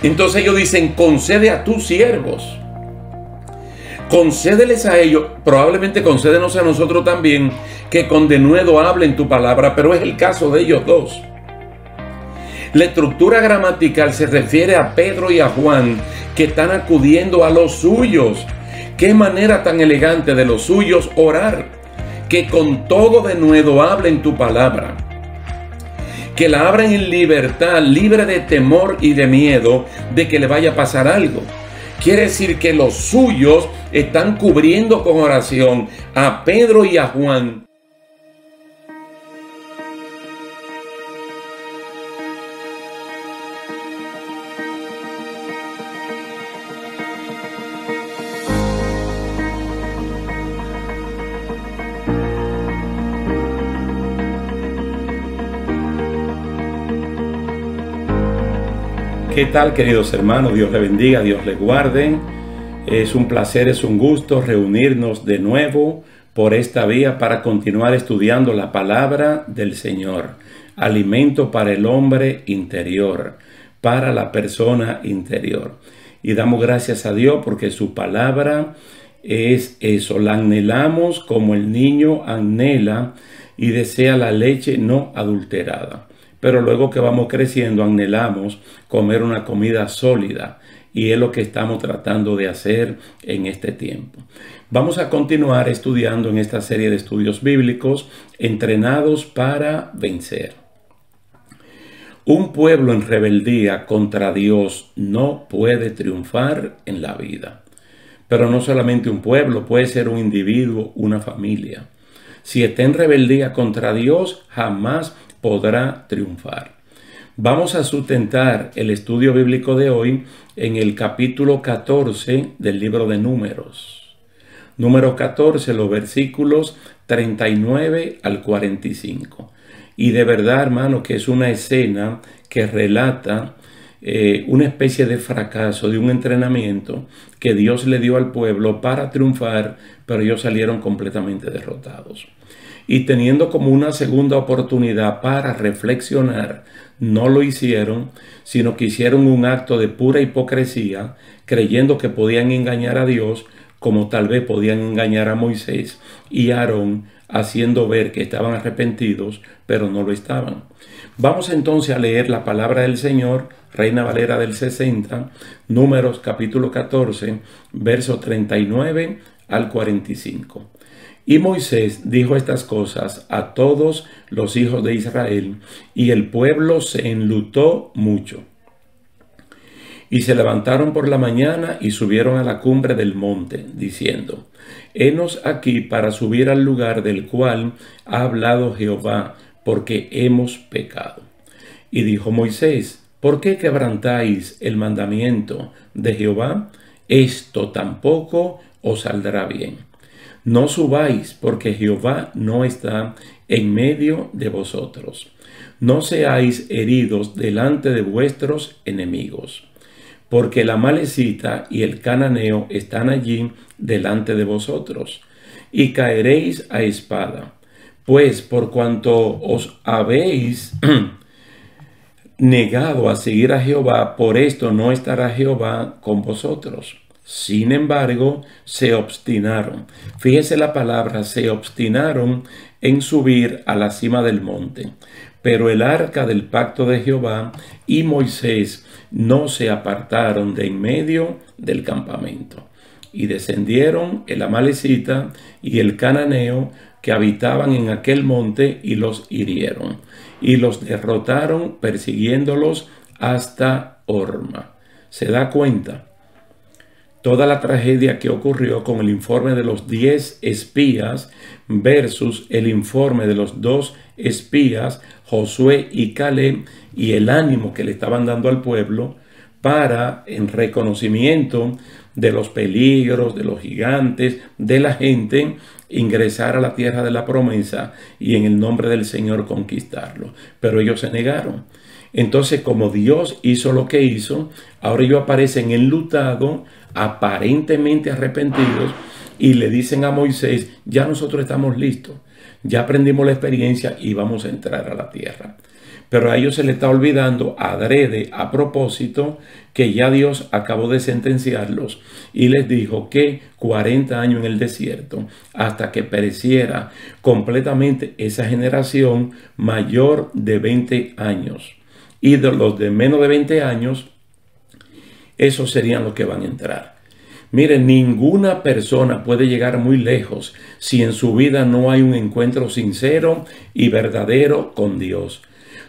Entonces ellos dicen, concede a tus siervos. Concédeles a ellos, probablemente concédenos a nosotros también, que con denuedo hablen tu palabra, pero es el caso de ellos dos. La estructura gramatical se refiere a Pedro y a Juan, que están acudiendo a los suyos. Qué manera tan elegante de los suyos orar, que con todo denuedo hablen tu palabra, que la abran en libertad, libre de temor y de miedo de que le vaya a pasar algo. Quiere decir que los suyos están cubriendo con oración a Pedro y a Juan. ¿Qué tal, queridos hermanos? Dios les bendiga, Dios les guarde. Es un placer, es un gusto reunirnos de nuevo por esta vía para continuar estudiando la palabra del Señor. Alimento para el hombre interior, para la persona interior. Y damos gracias a Dios porque su palabra es eso. La anhelamos como el niño anhela y desea la leche no adulterada. Pero luego que vamos creciendo anhelamos comer una comida sólida y es lo que estamos tratando de hacer en este tiempo. Vamos a continuar estudiando en esta serie de estudios bíblicos, Entrenados para vencer. Un pueblo en rebeldía contra Dios no puede triunfar en la vida. Pero no solamente un pueblo, puede ser un individuo, una familia. Si está en rebeldía contra Dios, jamás podrá triunfar. Vamos a sustentar el estudio bíblico de hoy en el capítulo 14 del libro de Números. Número 14, los versículos 39 al 45. Y de verdad, hermano, que es una escena que relata una especie de fracaso, de un entrenamiento que Dios le dio al pueblo para triunfar, pero ellos salieron completamente derrotados. Y teniendo como una segunda oportunidad para reflexionar, no lo hicieron, sino que hicieron un acto de pura hipocresía, creyendo que podían engañar a Dios, como tal vez podían engañar a Moisés y a Aarón, haciendo ver que estaban arrepentidos, pero no lo estaban. Vamos entonces a leer la palabra del Señor, Reina Valera del 60, Números capítulo 14, versos 39 al 45. Y Moisés dijo estas cosas a todos los hijos de Israel, y el pueblo se enlutó mucho. Y se levantaron por la mañana y subieron a la cumbre del monte, diciendo: Henos aquí para subir al lugar del cual ha hablado Jehová, porque hemos pecado. Y dijo Moisés: ¿por qué quebrantáis el mandamiento de Jehová? Esto tampoco os saldrá bien. No subáis, porque Jehová no está en medio de vosotros. No seáis heridos delante de vuestros enemigos, porque el amalecita y el cananeo están allí delante de vosotros, y caeréis a espada. Pues por cuanto os habéis negado a seguir a Jehová, por esto no estará Jehová con vosotros. Sin embargo, se obstinaron. Fíjese la palabra, se obstinaron en subir a la cima del monte. Pero el arca del pacto de Jehová y Moisés no se apartaron de en medio del campamento. Y descendieron el amalecita y el cananeo que habitaban en aquel monte y los hirieron. Y los derrotaron persiguiéndolos hasta Horma. ¿Se da cuenta? Toda la tragedia que ocurrió con el informe de los 10 espías versus el informe de los 2 espías, Josué y Caleb, y el ánimo que le estaban dando al pueblo para, en reconocimiento de los peligros, de los gigantes, de la gente, ingresar a la tierra de la promesa y en el nombre del Señor conquistarlo. Pero ellos se negaron. Entonces, como Dios hizo lo que hizo, ahora ellos aparecen enlutados, aparentemente arrepentidos, y le dicen a Moisés: ya nosotros estamos listos, ya aprendimos la experiencia y vamos a entrar a la tierra. Pero a ellos se les está olvidando, adrede, a propósito, que ya Dios acabó de sentenciarlos y les dijo que 40 años en el desierto hasta que pereciera completamente esa generación mayor de 20 años. Y de los de menos de 20 años, esos serían los que van a entrar. Miren, ninguna persona puede llegar muy lejos si en su vida no hay un encuentro sincero y verdadero con Dios.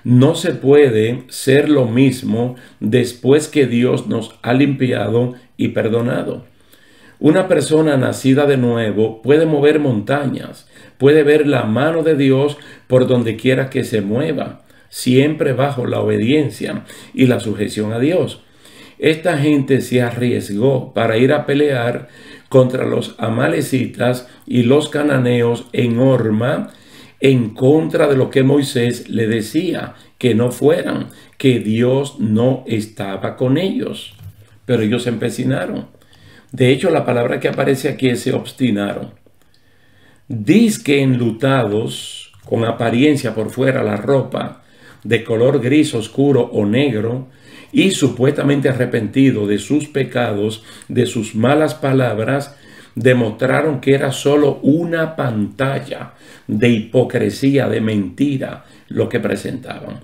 No se puede ser lo mismo después que Dios nos ha limpiado y perdonado. Una persona nacida de nuevo puede mover montañas, puede ver la mano de Dios por donde quiera que se mueva, siempre bajo la obediencia y la sujeción a Dios. Esta gente se arriesgó para ir a pelear contra los amalecitas y los cananeos en Horma, en contra de lo que Moisés le decía, que no fueran, que Dios no estaba con ellos. Pero ellos se empecinaron. De hecho, la palabra que aparece aquí es se obstinaron. Dizque enlutados, con apariencia por fuera la ropa, de color gris oscuro o negro, y supuestamente arrepentidos de sus pecados, de sus malas palabras, demostraron que era solo una pantalla de hipocresía, de mentira, lo que presentaban.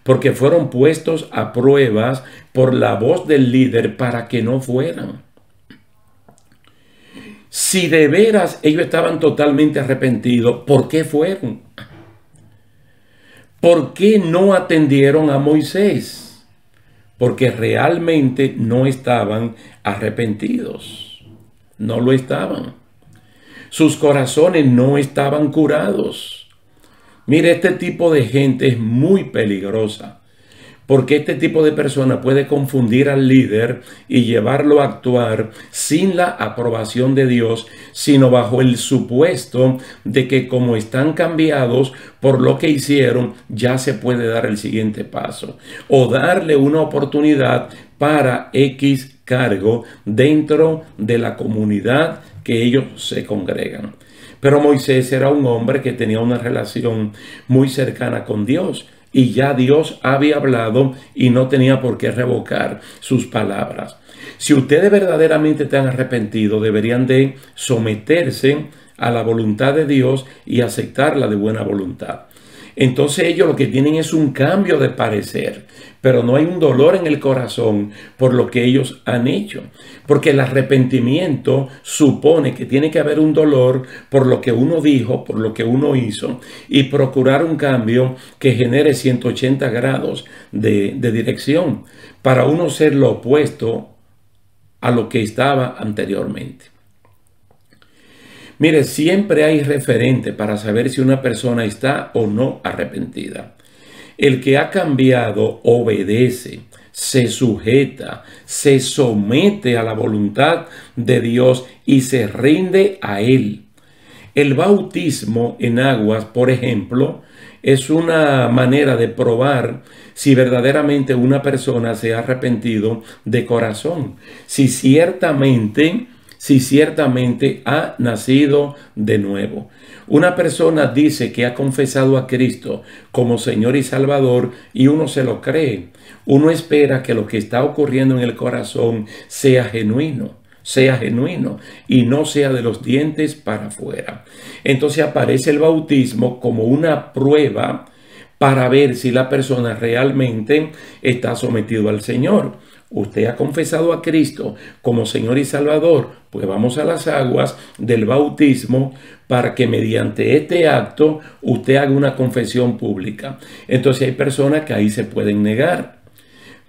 Porque fueron puestos a pruebas por la voz del líder para que no fueran. Si de veras ellos estaban totalmente arrepentidos, ¿por qué fueron? ¿Por qué no atendieron a Moisés? Porque realmente no estaban arrepentidos. No lo estaban. Sus corazones no estaban curados. Mire, este tipo de gente es muy peligrosa, porque este tipo de persona puede confundir al líder y llevarlo a actuar sin la aprobación de Dios, sino bajo el supuesto de que como están cambiados por lo que hicieron, ya se puede dar el siguiente paso o darle una oportunidad para X cargo dentro de la comunidad que ellos se congregan. Pero Moisés era un hombre que tenía una relación muy cercana con Dios y ya Dios había hablado y no tenía por qué revocar sus palabras. Si ustedes verdaderamente están arrepentidos, deberían de someterse a la voluntad de Dios y aceptarla de buena voluntad. Entonces ellos lo que tienen es un cambio de parecer, pero no hay un dolor en el corazón por lo que ellos han hecho. Porque el arrepentimiento supone que tiene que haber un dolor por lo que uno dijo, por lo que uno hizo, y procurar un cambio que genere 180 grados de dirección para uno ser lo opuesto a lo que estaba anteriormente. Mire, siempre hay referente para saber si una persona está o no arrepentida. El que ha cambiado obedece, se sujeta, se somete a la voluntad de Dios y se rinde a Él. El bautismo en aguas, por ejemplo, es una manera de probar si verdaderamente una persona se ha arrepentido de corazón, si ciertamente ha nacido de nuevo. Una persona dice que ha confesado a Cristo como Señor y Salvador y uno se lo cree. Uno espera que lo que está ocurriendo en el corazón sea genuino y no sea de los dientes para afuera. Entonces aparece el bautismo como una prueba para ver si la persona realmente está sometido al Señor. Usted ha confesado a Cristo como Señor y Salvador, pues vamos a las aguas del bautismo para que mediante este acto usted haga una confesión pública. Entonces hay personas que ahí se pueden negar.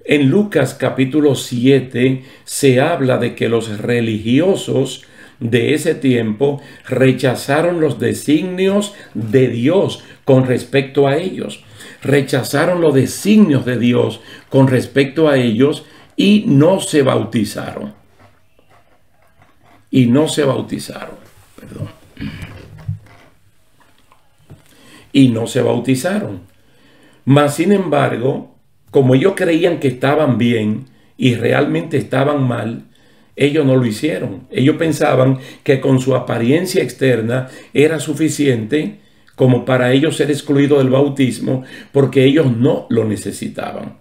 En Lucas capítulo 7 se habla de que los religiosos de ese tiempo rechazaron los designios de Dios con respecto a ellos. Rechazaron los designios de Dios con respecto a ellos y no se bautizaron. Mas, sin embargo, como ellos creían que estaban bien y realmente estaban mal, ellos no lo hicieron. Ellos pensaban que con su apariencia externa era suficiente como para ellos ser excluidos del bautismo, porque ellos no lo necesitaban.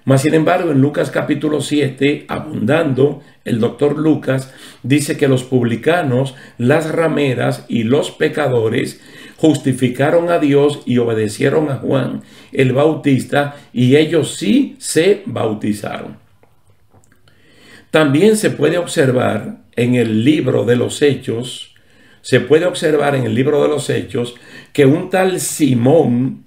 Mas sin embargo, en Lucas capítulo 7, abundando, el doctor Lucas dice que los publicanos, las rameras y los pecadores justificaron a Dios y obedecieron a Juan el Bautista, y ellos sí se bautizaron. También se puede observar en el libro de los Hechos, que un tal Simón,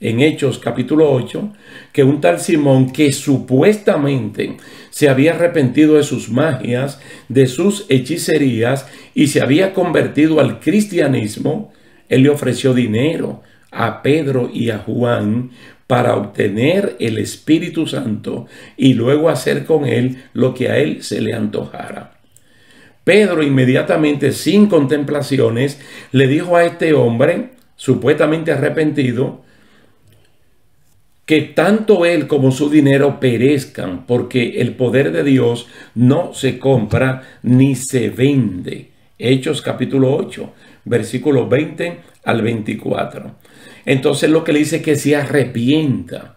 en Hechos capítulo 8, que un tal Simón que supuestamente se había arrepentido de sus magias, de sus hechicerías y se había convertido al cristianismo, él le ofreció dinero a Pedro y a Juan para obtener el Espíritu Santo y luego hacer con él lo que a él se le antojara. Pedro inmediatamente, sin contemplaciones, le dijo a este hombre, supuestamente arrepentido, que tanto él como su dinero perezcan, porque el poder de Dios no se compra ni se vende. Hechos capítulo 8, versículos 20 al 24. Entonces lo que le dice es que se arrepienta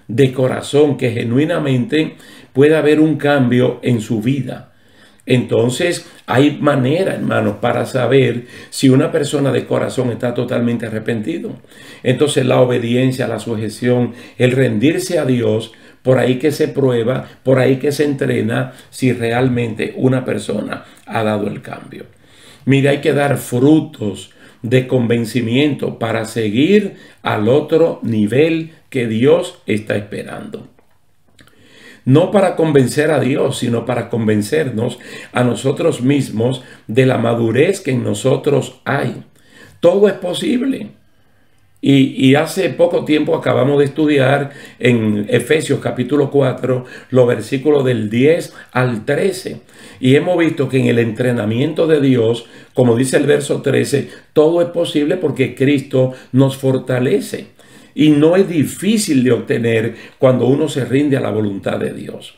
de corazón, que genuinamente pueda haber un cambio en su vida. Entonces hay manera, hermanos, para saber si una persona de corazón está totalmente arrepentido. Entonces la obediencia, la sujeción, el rendirse a Dios, por ahí que se prueba, por ahí que se entrena si realmente una persona ha dado el cambio. Mire, hay que dar frutos de convencimiento para seguir al otro nivel que Dios está esperando. No para convencer a Dios, sino para convencernos a nosotros mismos de la madurez que en nosotros hay. Todo es posible. Y hace poco tiempo acabamos de estudiar en Efesios capítulo 4 los versículos del 10 al 13. Y hemos visto que en el entrenamiento de Dios, como dice el verso 13, todo es posible porque Cristo nos fortalece. Y no es difícil de obtener cuando uno se rinde a la voluntad de Dios.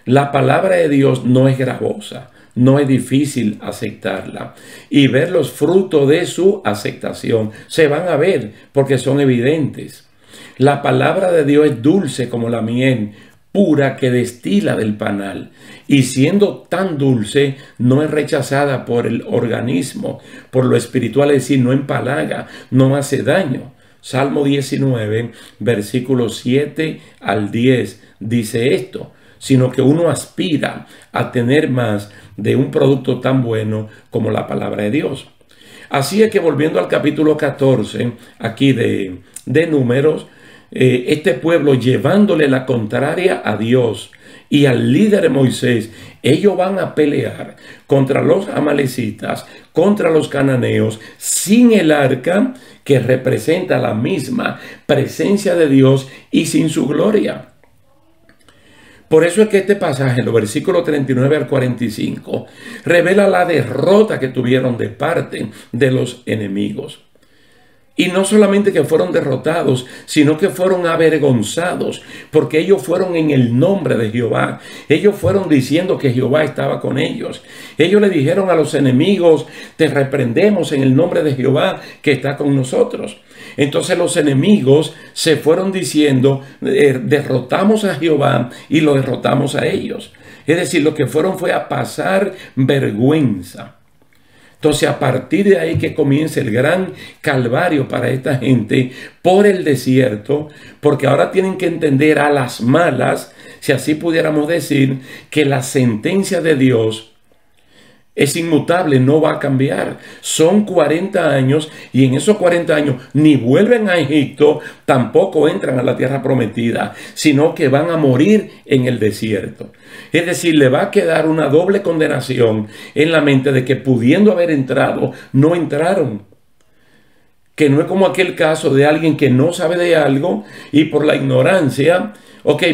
La palabra de Dios no es gravosa, no es difícil aceptarla. Y ver los frutos de su aceptación se van a ver porque son evidentes. La palabra de Dios es dulce como la miel pura que destila del panal. Y siendo tan dulce, no es rechazada por el organismo, por lo espiritual, es decir, no empalaga, no hace daño. Salmo 19, versículos 7 al 10 dice esto, sino que uno aspira a tener más de un producto tan bueno como la palabra de Dios. Así es que volviendo al capítulo 14, aquí de Números, este pueblo llevándole la contraria a Dios y al líder de Moisés, ellos van a pelear contra los amalecitas, contra los cananeos, sin el arca que representa la misma presencia de Dios y sin su gloria. Por eso es que este pasaje, en los versículos 39 al 45, revela la derrota que tuvieron de parte de los enemigos. Y no solamente que fueron derrotados, sino que fueron avergonzados, porque ellos fueron en el nombre de Jehová. Ellos fueron diciendo que Jehová estaba con ellos. Ellos le dijeron a los enemigos, te reprendemos en el nombre de Jehová que está con nosotros. Entonces los enemigos se fueron diciendo, derrotamos a Jehová y lo derrotamos a ellos. Es decir, lo que fueron fue a pasar vergüenza. Entonces, a partir de ahí que comienza el gran calvario para esta gente por el desierto, porque ahora tienen que entender a las malas, si así pudiéramos decir, que la sentencia de Dios es inmutable, no va a cambiar. Son 40 años y en esos 40 años ni vuelven a Egipto, tampoco entran a la tierra prometida, sino que van a morir en el desierto. Es decir, le va a quedar una doble condenación en la mente de que pudiendo haber entrado, no entraron. Que no es como aquel caso de alguien que no sabe de algo y por la ignorancia,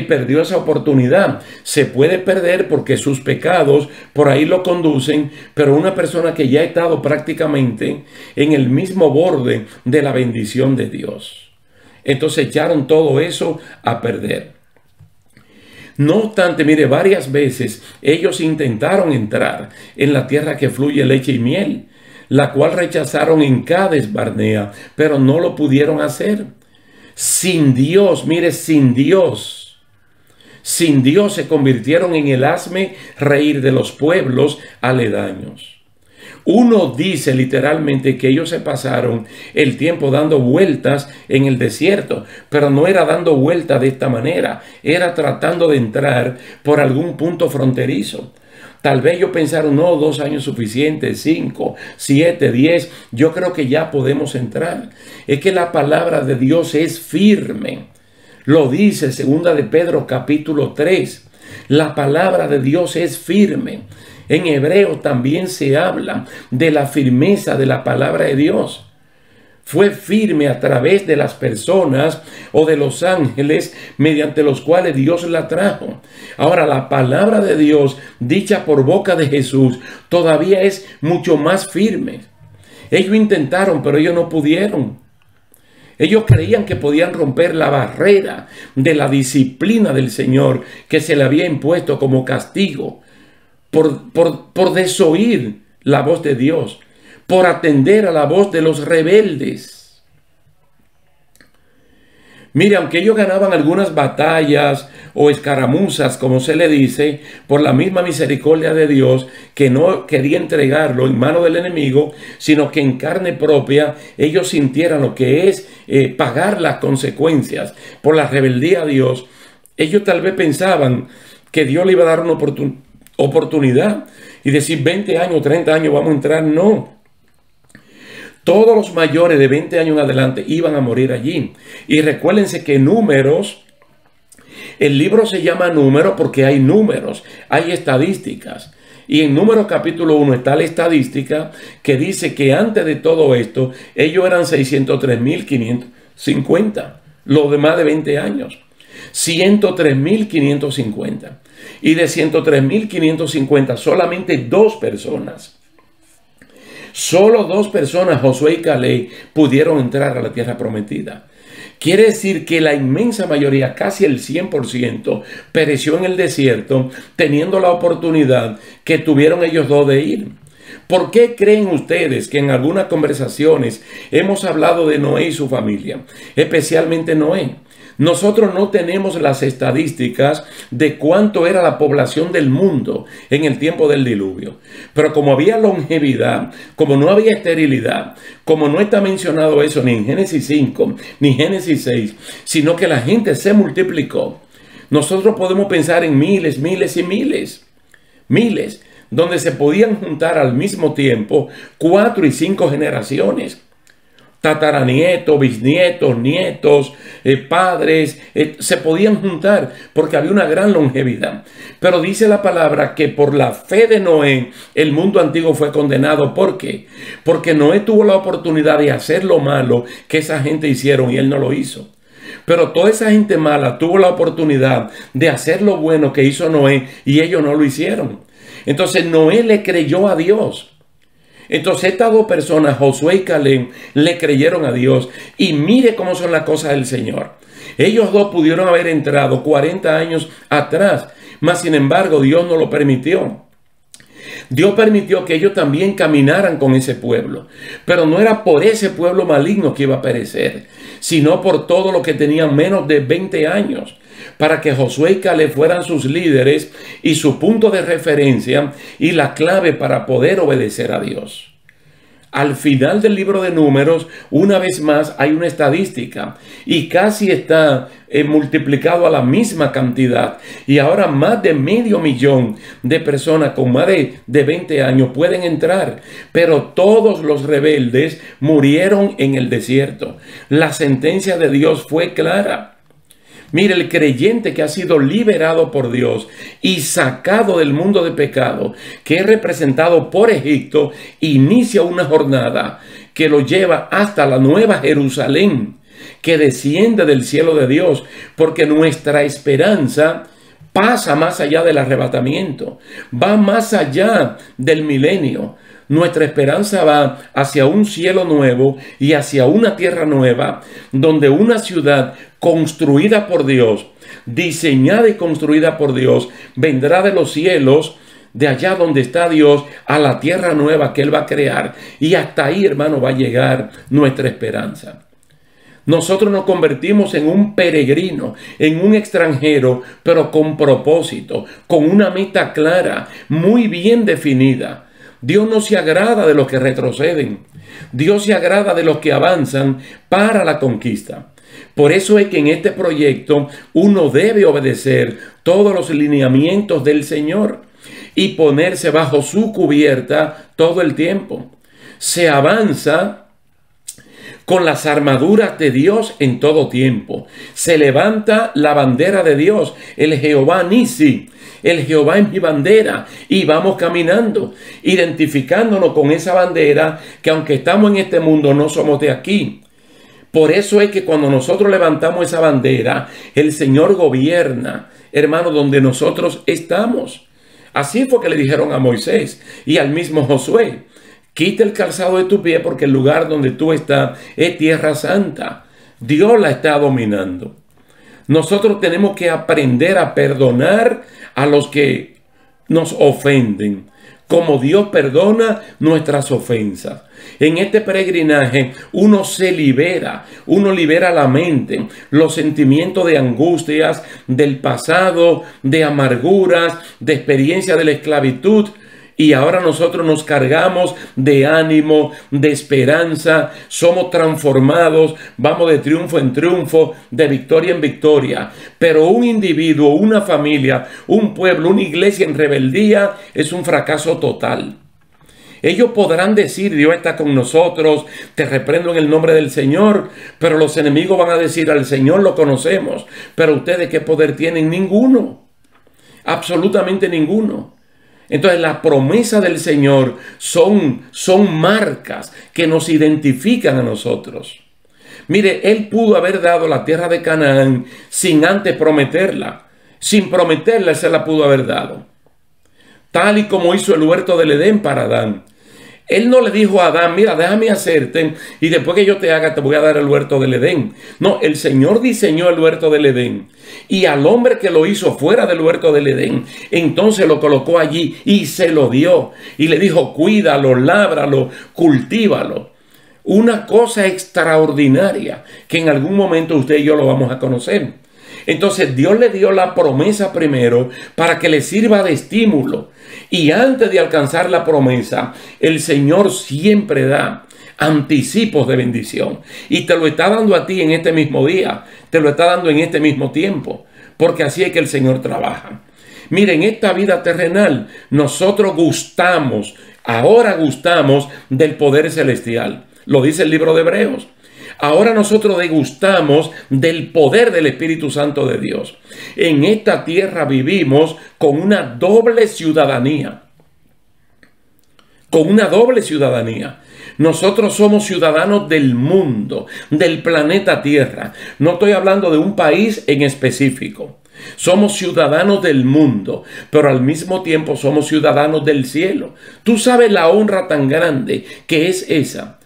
perdió esa oportunidad. Se puede perder porque sus pecados por ahí lo conducen, pero una persona que ya ha estado prácticamente en el mismo borde de la bendición de Dios. Entonces echaron todo eso a perder. No obstante, mire, varias veces ellos intentaron entrar en la tierra que fluye leche y miel. la cual rechazaron en Cades Barnea, pero no lo pudieron hacer. Sin Dios, mire, sin Dios se convirtieron en el hazme reír de los pueblos aledaños. Uno dice literalmente que ellos se pasaron el tiempo dando vueltas en el desierto, pero no era dando vueltas de esta manera, era tratando de entrar por algún punto fronterizo. Tal vez ellos pensaron, no, 2 años suficientes, 5, 7, 10, yo creo que ya podemos entrar. Es que la palabra de Dios es firme. Lo dice 2 de Pedro capítulo 3. La palabra de Dios es firme. En hebreo también se habla de la firmeza de la palabra de Dios. Fue firme a través de las personas o de los ángeles mediante los cuales Dios la trajo. Ahora, la palabra de Dios dicha por boca de Jesús todavía es mucho más firme. Ellos intentaron, pero ellos no pudieron. Ellos creían que podían romper la barrera de la disciplina del Señor que se le había impuesto como castigo por desoír la voz de Dios, por atender a la voz de los rebeldes. Mire, aunque ellos ganaban algunas batallas o escaramuzas, como se le dice, por la misma misericordia de Dios, que no quería entregarlo en manos del enemigo, sino que en carne propia ellos sintieran lo que es pagar las consecuencias por la rebeldía a Dios. Ellos tal vez pensaban que Dios le iba a dar una oportunidad y decir 20 años, 30 años vamos a entrar. No. Todos los mayores de 20 años en adelante iban a morir allí. Y recuérdense que Números, el libro se llama Números porque hay números, hay estadísticas. Y en Números capítulo 1 está la estadística que dice que antes de todo esto, ellos eran 603.550, los demás de 20 años. 103.550. Y de 103.550, solamente 2 personas. Solo 2 personas, Josué y Caleb, pudieron entrar a la tierra prometida. Quiere decir que la inmensa mayoría, casi el 100%, pereció en el desierto, teniendo la oportunidad que tuvieron ellos 2 de ir. ¿Por qué creen ustedes que en algunas conversaciones hemos hablado de Noé y su familia? Especialmente Noé. Nosotros no tenemos las estadísticas de cuánto era la población del mundo en el tiempo del diluvio. Pero como había longevidad, como no había esterilidad, como no está mencionado eso ni en Génesis 5 ni Génesis 6, sino que la gente se multiplicó, nosotros podemos pensar en miles, miles y miles, donde se podían juntar al mismo tiempo 4 y 5 generaciones. Tataranietos, bisnietos, nietos, padres, se podían juntar porque había una gran longevidad. Pero dice la palabra que por la fe de Noé el mundo antiguo fue condenado. ¿Por qué? Porque Noé tuvo la oportunidad de hacer lo malo que esa gente hicieron y él no lo hizo. Pero toda esa gente mala tuvo la oportunidad de hacer lo bueno que hizo Noé y ellos no lo hicieron. Entonces Noé le creyó a Dios. Entonces estas 2 personas, Josué y Caleb, le creyeron a Dios. Y mire cómo son las cosas del Señor. Ellos 2 pudieron haber entrado 40 años atrás, mas sin embargo Dios no lo permitió. Dios permitió que ellos también caminaran con ese pueblo. Pero no era por ese pueblo maligno que iba a perecer, sino por todo lo que tenían menos de 20 años. Para que Josué y Caleb fueran sus líderes y su punto de referencia y la clave para poder obedecer a Dios. Al final del libro de Números, una vez más, hay una estadística y casi está multiplicado a la misma cantidad. Y ahora más de 500.000 de personas con más de 20 años pueden entrar. Pero todos los rebeldes murieron en el desierto. La sentencia de Dios fue clara. Mire, el creyente que ha sido liberado por Dios y sacado del mundo de pecado, que es representado por Egipto, inicia una jornada que lo lleva hasta la nueva Jerusalén, que desciende del cielo de Dios, porque nuestra esperanza pasa más allá del arrebatamiento, va más allá del milenio. Nuestra esperanza va hacia un cielo nuevo y hacia una tierra nueva, donde una ciudad construida por Dios, diseñada y construida por Dios, vendrá de los cielos de allá donde está Dios a la tierra nueva que Él va a crear. Y hasta ahí, hermano, va a llegar nuestra esperanza. Nosotros nos convertimos en un peregrino, en un extranjero, pero con propósito, con una meta clara, muy bien definida. Dios no se agrada de los que retroceden. Dios se agrada de los que avanzan para la conquista. Por eso es que en este proyecto uno debe obedecer todos los lineamientos del Señor y ponerse bajo su cubierta todo el tiempo. Se avanza con las armaduras de Dios en todo tiempo. Se levanta la bandera de Dios, el Jehová Nisi. El Jehová es mi bandera, y vamos caminando, identificándonos con esa bandera, que aunque estamos en este mundo no somos de aquí. Por eso es que cuando nosotros levantamos esa bandera, el Señor gobierna, hermano, donde nosotros estamos. Así fue que le dijeron a Moisés y al mismo Josué: quita el calzado de tu pie, porque el lugar donde tú estás es tierra santa. Dios la está dominando. Nosotros tenemos que aprender a perdonar a los que nos ofenden, como Dios perdona nuestras ofensas. En este peregrinaje uno se libera, uno libera la mente, los sentimientos de angustias del pasado, de amarguras, de experiencia de la esclavitud. Y ahora nosotros nos cargamos de ánimo, de esperanza, somos transformados, vamos de triunfo en triunfo, de victoria en victoria. Pero un individuo, una familia, un pueblo, una iglesia en rebeldía es un fracaso total. Ellos podrán decir: Dios está con nosotros, te reprendo en el nombre del Señor, pero los enemigos van a decir: al Señor lo conocemos, pero ustedes ¿qué poder tienen? Ninguno, absolutamente ninguno. Entonces las promesas del Señor son marcas que nos identifican a nosotros. Mire, Él pudo haber dado la tierra de Canaán sin antes prometerla. Sin prometerla, Él se la pudo haber dado. Tal y como hizo el huerto del Edén para Adán. Él no le dijo a Adán: mira, déjame hacerte y después que yo te haga te voy a dar el huerto del Edén. No, el Señor diseñó el huerto del Edén. Y al hombre que lo hizo fuera del huerto del Edén, entonces lo colocó allí y se lo dio. Y le dijo: cuídalo, lábralo, cultívalo. Una cosa extraordinaria que en algún momento usted y yo lo vamos a conocer. Entonces Dios le dio la promesa primero para que le sirva de estímulo. Y antes de alcanzar la promesa, el Señor siempre da anticipos de bendición. Y te lo está dando a ti en este mismo día. Te lo está dando en este mismo tiempo. Porque así es que el Señor trabaja. Miren, en esta vida terrenal nosotros ahora gustamos del poder celestial. Lo dice el libro de Hebreos. Ahora nosotros degustamos del poder del Espíritu Santo de Dios. En esta tierra vivimos con una doble ciudadanía. Con una doble ciudadanía. Nosotros somos ciudadanos del mundo, del planeta Tierra. No estoy hablando de un país en específico. Somos ciudadanos del mundo, pero al mismo tiempo somos ciudadanos del cielo. Tú sabes la honra tan grande que es esa.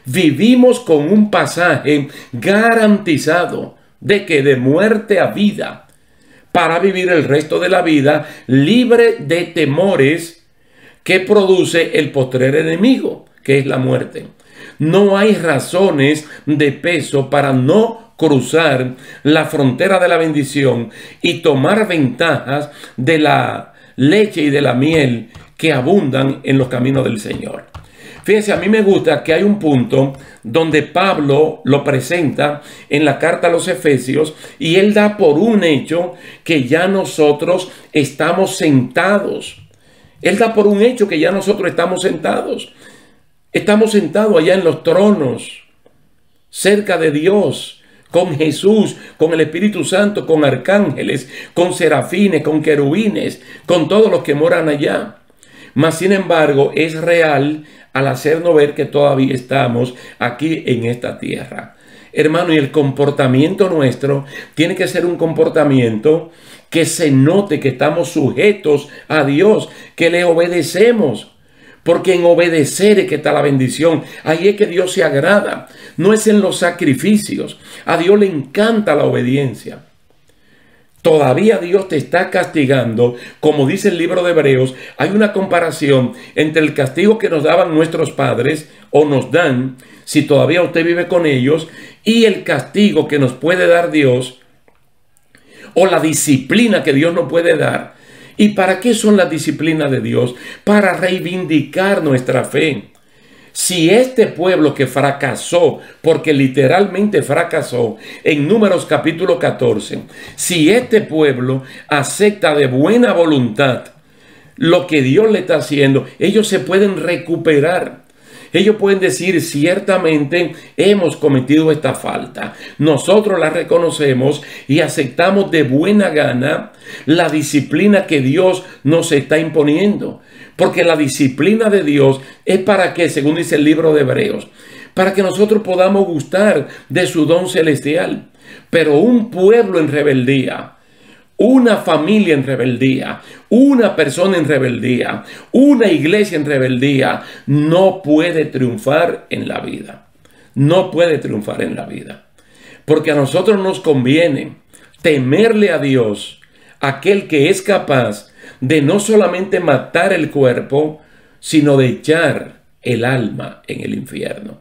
Vivimos con un pasaje garantizado de que de muerte a vida, para vivir el resto de la vida libre de temores que produce el postrer enemigo, que es la muerte. No hay razones de peso para no cruzar la frontera de la bendición y tomar ventajas de la leche y de la miel que abundan en los caminos del Señor. Fíjense, a mí me gusta que hay un punto donde Pablo lo presenta en la carta a los Efesios y él da por un hecho que ya nosotros estamos sentados. Él da por un hecho que ya nosotros estamos sentados. Estamos sentados allá en los tronos, cerca de Dios, con Jesús, con el Espíritu Santo, con arcángeles, con serafines, con querubines, con todos los que moran allá. Mas, sin embargo, es real al hacernos ver que todavía estamos aquí en esta tierra. Hermano, y el comportamiento nuestro tiene que ser un comportamiento que se note que estamos sujetos a Dios, que le obedecemos. Porque en obedecer es que está la bendición. Ahí es que Dios se agrada. No es en los sacrificios. A Dios le encanta la obediencia. Todavía Dios te está castigando. Como dice el libro de Hebreos, hay una comparación entre el castigo que nos daban nuestros padres o nos dan, si todavía usted vive con ellos, y el castigo que nos puede dar Dios o la disciplina que Dios nos puede dar. ¿Y para qué son las disciplinas de Dios? Para reivindicar nuestra fe. Si este pueblo que fracasó, porque literalmente fracasó en Números capítulo 14, si este pueblo acepta de buena voluntad lo que Dios le está haciendo, ellos se pueden recuperar. Ellos pueden decir, ciertamente hemos cometido esta falta. Nosotros la reconocemos y aceptamos de buena gana la disciplina que Dios nos está imponiendo. Porque la disciplina de Dios es para que, según dice el libro de Hebreos, para que nosotros podamos gustar de su don celestial. Pero un pueblo en rebeldía, una familia en rebeldía, una persona en rebeldía, una iglesia en rebeldía, no puede triunfar en la vida. No puede triunfar en la vida. Porque a nosotros nos conviene temerle a Dios, aquel que es capaz de no solamente matar el cuerpo, sino de echar el alma en el infierno.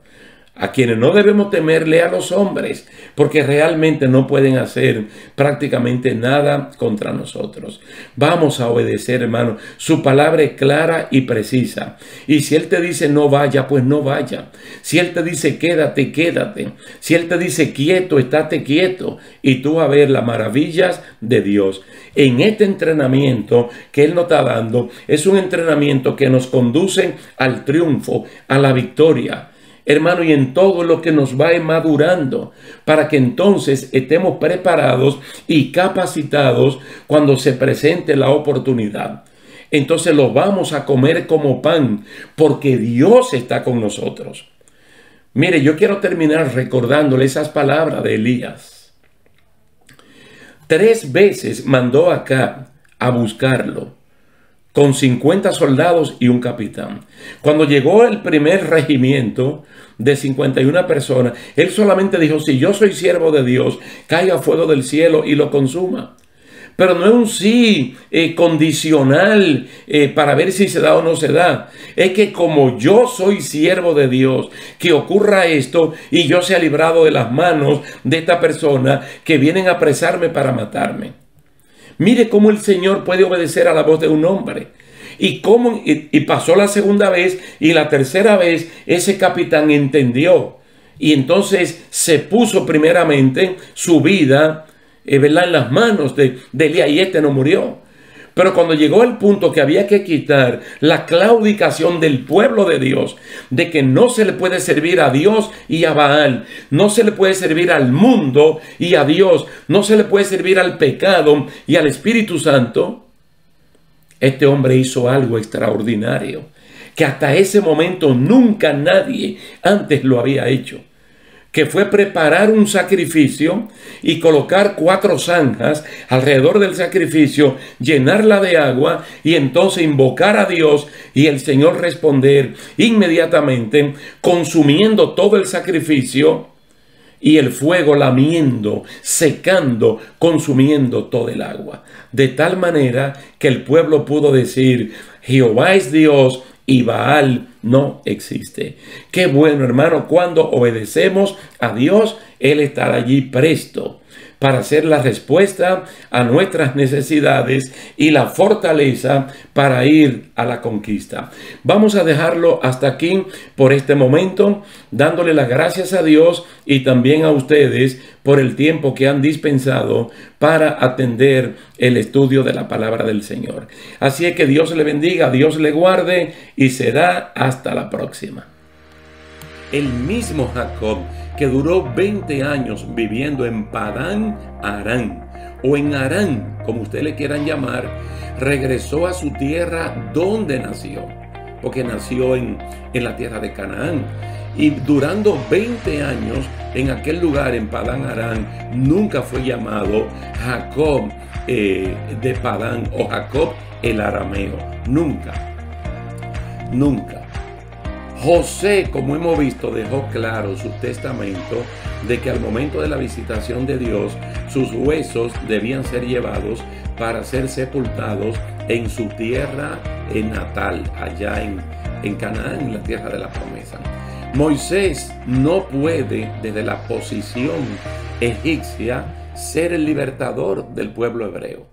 A quienes no debemos temerle a los hombres, porque realmente no pueden hacer prácticamente nada contra nosotros. Vamos a obedecer, hermano. Su palabra es clara y precisa. Y si Él te dice no vaya, pues no vaya. Si Él te dice quédate, quédate. Si Él te dice quieto, estate quieto. Y tú vas a ver las maravillas de Dios. En este entrenamiento que Él nos está dando, es un entrenamiento que nos conduce al triunfo, a la victoria. Hermano, y en todo lo que nos va madurando, para que entonces estemos preparados y capacitados cuando se presente la oportunidad. Entonces lo vamos a comer como pan, porque Dios está con nosotros. Mire, yo quiero terminar recordándole esas palabras de Elías. 3 veces mandó a Acab a buscarlo, con 50 soldados y un capitán. Cuando llegó el primer regimiento de 51 personas, él solamente dijo, si yo soy siervo de Dios, caiga fuego del cielo y lo consuma. Pero no es un sí condicional para ver si se da o no se da. Es que como yo soy siervo de Dios, que ocurra esto y yo sea librado de las manos de esta persona que vienen a apresarme para matarme. Mire cómo el Señor puede obedecer a la voz de un hombre. Y pasó la segunda vez y la tercera vez ese capitán entendió. Y entonces se puso primeramente su vida en las manos de Elías, y este no murió. Pero cuando llegó el punto que había que quitar la claudicación del pueblo de Dios, de que no se le puede servir a Dios y a Baal, no se le puede servir al mundo y a Dios, no se le puede servir al pecado y al Espíritu Santo, este hombre hizo algo extraordinario, que hasta ese momento nunca nadie antes lo había hecho. Que fue preparar un sacrificio y colocar 4 zanjas alrededor del sacrificio, llenarla de agua y entonces invocar a Dios y el Señor responder inmediatamente, consumiendo todo el sacrificio y el fuego lamiendo, secando, consumiendo todo el agua. De tal manera que el pueblo pudo decir, Jehová es Dios y Baal no existe. Qué bueno, hermano, cuando obedecemos a Dios, Él estará allí presto para hacer la respuesta a nuestras necesidades y la fortaleza para ir a la conquista. Vamos a dejarlo hasta aquí por este momento, dándole las gracias a Dios y también a ustedes por el tiempo que han dispensado para atender el estudio de la palabra del Señor. Así es que Dios le bendiga, Dios le guarde y será hasta la próxima. El mismo Jacob, que duró 20 años viviendo en Padán Aram, o en Harán, como ustedes le quieran llamar, regresó a su tierra donde nació, porque nació en la tierra de Canaán. Y durando 20 años en aquel lugar, en Padán Aram, nunca fue llamado Jacob de Padán o Jacob el arameo. Nunca. Nunca. José, como hemos visto, dejó claro su testamento de que al momento de la visitación de Dios sus huesos debían ser llevados para ser sepultados en su tierra natal, allá en Canaán, en la tierra de la promesa. Moisés no puede, desde la posición egipcia, ser el libertador del pueblo hebreo.